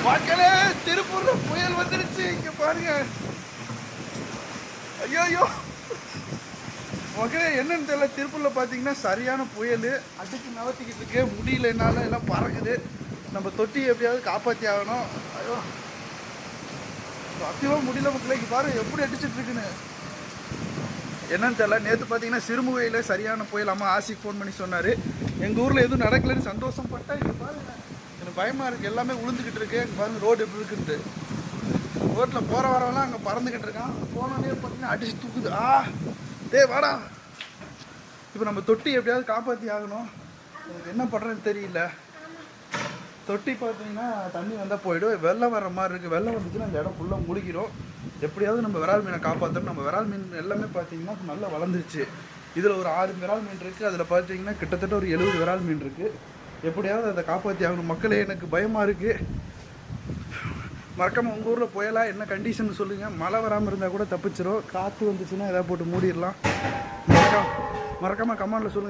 மக்களே, திருப்பூர்ல புயல் வந்துருச்சு. இங்க பாருங்க. ஐயோ மக்களே, என்னன்னு தெரியல. திருப்பூர்ல பாத்தீங்கன்னா சரியான புயல் அடிச்சு நவத்திக்கிட்டு இருக்கு. முடியல, என்னால எல்லாம் பறக்குது. நம்ம தொட்டி எப்படியாவது காப்பாத்தி ஆகணும். ஐயோ சத்தியமா முடியல மக்களே. இங்க பாருங்க எப்படி அடிச்சிட்டு இருக்குன்னு. என்னன்னு தெரியல. நேற்று பார்த்தீங்கன்னா சிறுமுகையில் சரியான புயல். அம்மா ஆசிக்கு ஃபோன் பண்ணி சொன்னார். எங்கள் ஊரில் எதுவும் நடக்கலைன்னு சந்தோஷப்பட்டா. இங்கே பாருங்க எனக்கு பயமாக இருக்குது. எல்லாமே உளுந்துக்கிட்டு இருக்கு. இங்கே பாருங்க ரோடு எப்படி இருக்குன்ட்டு. ரோட்டில் போகிற வரவெல்லாம் அங்கே பறந்துக்கிட்டு இருக்கான். போனோடனே பார்த்தீங்கன்னா அடிச்சு தூக்குது. வாடா. இப்போ நம்ம தொட்டி எப்படியாவது காப்பாற்றி ஆகணும். எனக்கு என்ன பண்ணுறேன்னு தெரியல. தொட்டி பார்த்தீங்கன்னா தண்ணி வந்தால் போயிடும். வெள்ளம் வர மாதிரி இருக்குது. வெள்ளம் வந்துச்சுன்னா அந்த இடம் ஃபுல்லாக முழுகிடும். எப்படியாவது நம்ம விரால் மீனை காப்பாற்றணும். நம்ம விரால் மீன் எல்லாமே பார்த்தீங்கன்னா நல்லா வளர்ந்துருச்சு. இதில் ஒரு 6 விரால் மீன் இருக்குது. அதில் பார்த்தீங்கன்னா கிட்டத்தட்ட ஒரு 70 விரால் மீன் இருக்குது. எப்படியாவது அதை காப்பாற்றி ஆகணும். மக்களே, எனக்கு பயமாக இருக்குது. மறக்காமல் உங்கள் ஊரில் புயலா என்ன கண்டிஷன் சொல்லுங்கள். மழை வராமல் இருந்தால் கூட தப்பிச்சிடும். காற்று வந்துச்சுன்னா எதாவது போட்டு மூடிடலாம். மறக்காமல் கமெண்டில் சொல்லுங்கள்.